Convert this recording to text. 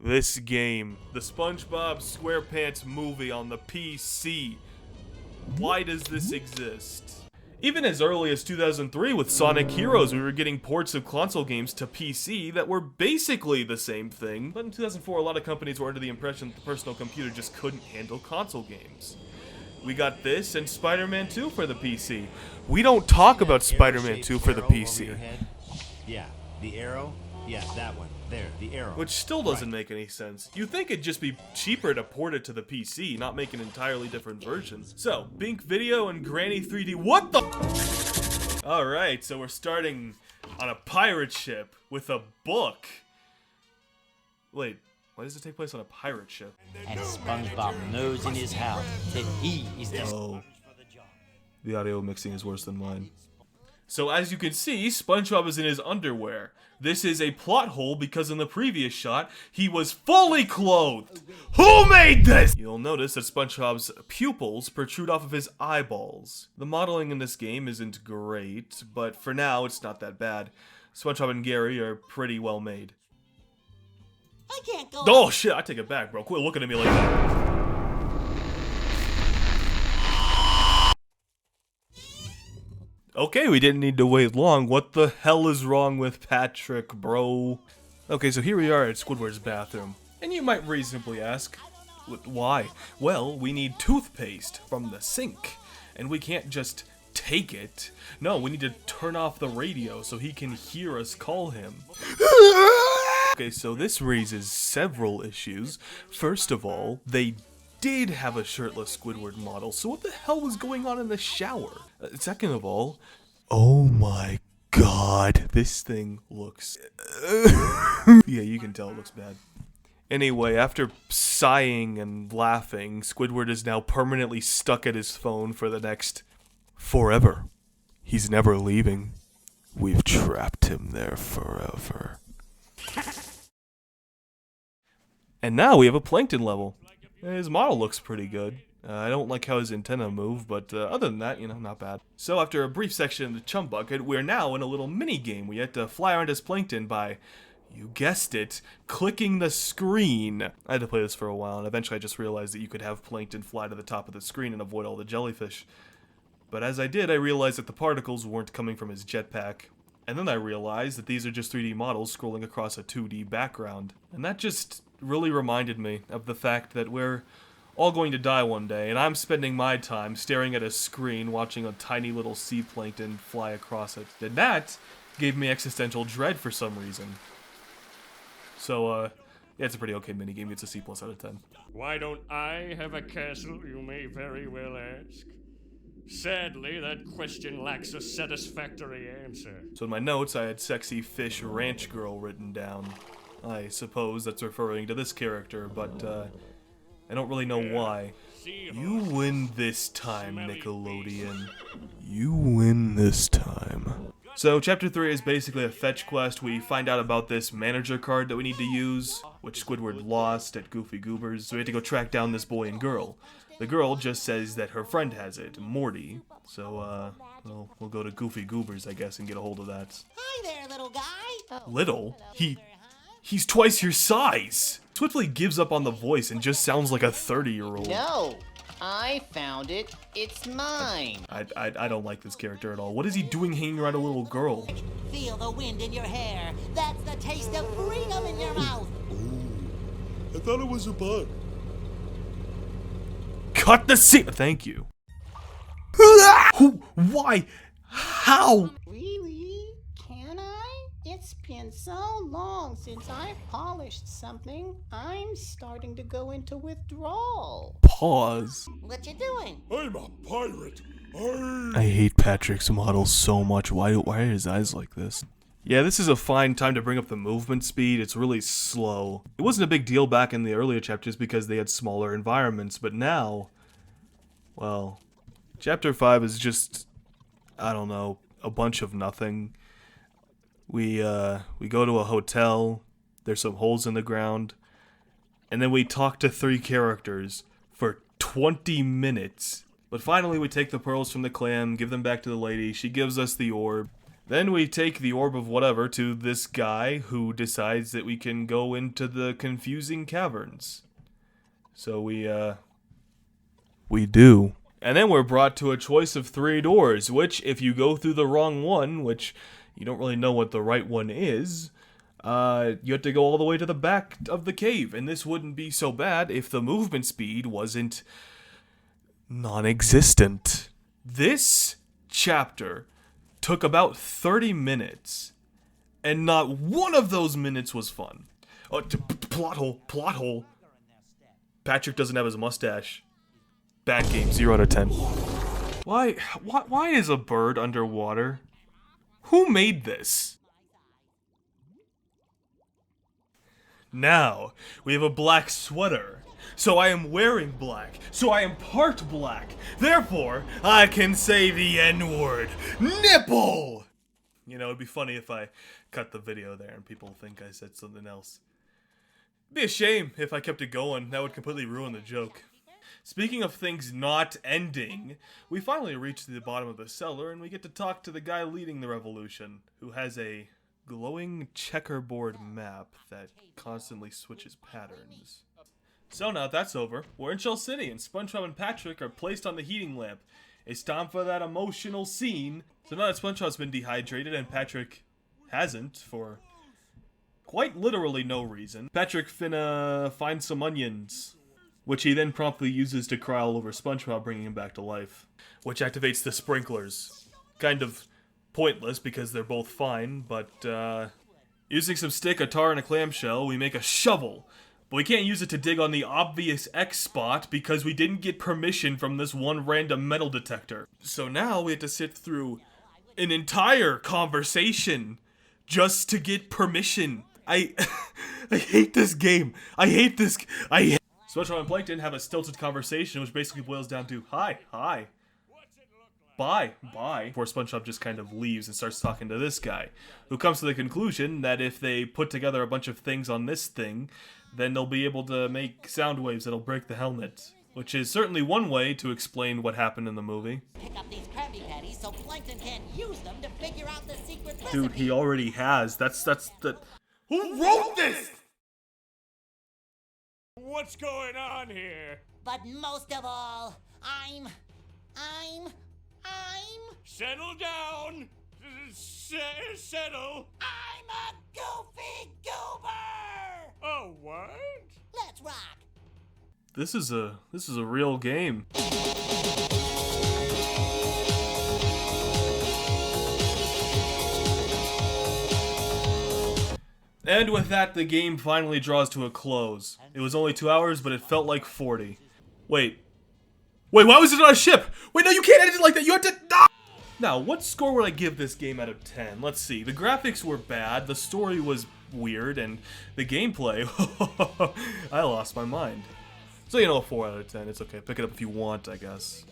This game, the SpongeBob SquarePants movie on the PC. Why does this exist? Even as early as 2003 with Sonic Heroes, we were getting ports of console games to PC that were basically the same thing, but in 2004 a lot of companies were under the impression that the personal computer just couldn't handle console games. We got this and Spider-Man 2 for the PC. We don't talk about Spider-Man 2 for the PC. Yeah, the arrow? Yeah, that one. There, the arrow. Which still doesn't make any sense. You'd think it'd just be cheaper to port it to the PC, not make an entirely different version. So, Bink Video and Granny 3D. What the? Alright, so we're starting on a pirate ship with a book. Wait, why does it take place on a pirate ship? And SpongeBob knows in his house that he is the Oh. The audio mixing is worse than mine. So as you can see, SpongeBob is in his underwear. This is a plot hole because in the previous shot, he was fully clothed. Who made this? You'll notice that SpongeBob's pupils protrude off of his eyeballs. The modeling in this game isn't great, but for now, it's not that bad. SpongeBob and Gary are pretty well made. I can't go. Oh shit, I take it back, bro. Quit looking at me like that. Okay, we didn't need to wait long. What the hell is wrong with Patrick, bro? Okay, so here we are at Squidward's bathroom. And you might reasonably ask, why? Well, we need toothpaste from the sink. And we can't just take it. No, we need to turn off the radio so he can hear us call him. Okay, so this raises several issues. First of all, they did have a shirtless Squidward model, so what the hell was going on in the shower? Second of all, oh my god, this thing looks... yeah, you can tell it looks bad. Anyway, after sighing and laughing, Squidward is now permanently stuck at his phone for the next... forever. He's never leaving. We've trapped him there forever. And now we have a plankton level. His model looks pretty good. I don't like how his antenna move, but other than that, you know, not bad. So after a brief section in the chum bucket, we're now in a little mini game. We have to fly around as plankton by, you guessed it, clicking the screen. I had to play this for a while, and eventually I just realized that you could have plankton fly to the top of the screen and avoid all the jellyfish. But as I did, I realized that the particles weren't coming from his jetpack. And then I realized that these are just 3D models scrolling across a 2D background. And that just really reminded me of the fact that we're all going to die one day, and I'm spending my time staring at a screen watching a tiny little sea plankton fly across it. And that gave me existential dread for some reason. So, yeah, it's a pretty okay minigame. It's a C+ out of 10. Why don't I have a castle, you may very well ask? Sadly, that question lacks a satisfactory answer. So in my notes, I had Sexy Fish Ranch Girl written down. I suppose that's referring to this character, but, I don't really know why. You win this time, Nickelodeon. You win this time. So, Chapter 3 is basically a fetch quest. We find out about this manager card that we need to use, which Squidward lost at Goofy Goobers, so we have to go track down this boy and girl. The girl just says that her friend has it, Morty. So, well, we'll go to Goofy Goobers, I guess, and get a hold of that. Hi there, little guy. Little? He's twice your size! Swiftly gives up on the voice and just sounds like a 30-year-old. No, I found it. It's mine. I don't like this character at all. What is he doing hanging around a little girl? Feel the wind in your hair. That's the taste of freedom in your mouth. I thought it was a bug. Cut the scene! Thank you. Who? Why? How? Really? Can I? It's been so long since I've polished something. I'm starting to go into withdrawal. Pause. What you doing? I'm a pirate. I hate Patrick's model so much. Why are his eyes like this? Yeah, this is a fine time to bring up the movement speed. It's really slow. It wasn't a big deal back in the earlier chapters because they had smaller environments, but now, well, Chapter 5 is just, I don't know, a bunch of nothing. We go to a hotel, there's some holes in the ground, and then we talk to 3 characters for 20 minutes. But finally we take the pearls from the clam, give them back to the lady, she gives us the orb. Then we take the orb of whatever to this guy who decides that we can go into the confusing caverns. So we do. And then we're brought to a choice of 3 doors, which if you go through the wrong one, which you don't really know what the right one is, you have to go all the way to the back of the cave. And this wouldn't be so bad if the movement speed wasn't non-existent. This chapter took about 30 minutes, and not one of those minutes was fun. Oh, plot hole. Patrick doesn't have his mustache. Bad game, 0 out of 10. Why is a bird underwater? Who made this? Now, we have a black sweater. So I am wearing black. So I am part black. Therefore, I can say the N-word. Nipple! You know, it'd be funny if I cut the video there and people think I said something else. It'd be a shame if I kept it going. That would completely ruin the joke. Speaking of things not ending, we finally reach the bottom of the cellar and we get to talk to the guy leading the revolution, who has a glowing checkerboard map that constantly switches patterns. So now that's over, we're in Shell City and SpongeBob and Patrick are placed on the heating lamp. It's time for that emotional scene. So now that SpongeBob's been dehydrated and Patrick hasn't for quite literally no reason, Patrick finna find some onions, which he then promptly uses to cry all over SpongeBob, bringing him back to life, which activates the sprinklers. Kind of pointless because they're both fine, but using some stick, a tar, and a clamshell, we make a shovel. But we can't use it to dig on the obvious X spot because we didn't get permission from this one random metal detector. So now we have to sit through an entire conversation just to get permission. I hate this game. SpongeBob and Plankton have a stilted conversation, which basically boils down to, hi, bye. Before SpongeBob just kind of leaves and starts talking to this guy, who comes to the conclusion that if they put together a bunch of things on this thing, then they'll be able to make sound waves that'll break the helmet. Which is certainly one way to explain what happened in the movie. Pick up these Krabby Patties so Plankton can't use them to figure out the secret recipe. Dude, he already has. That's the... Who wrote this?! What's going on here? But most of all, I'm... Settle down! Settle! I'm a goofy goober! Oh, what? Let's rock! This is a real game. And with that, the game finally draws to a close. It was only 2 hours, but it felt like 40. Wait, why was it on a ship? Wait, no, you can't edit it like that. You have to... No! Now, what score would I give this game out of 10? Let's see. The graphics were bad, the story was weird, and the gameplay... I lost my mind. So, you know, a 4 out of 10. It's okay. Pick it up if you want, I guess.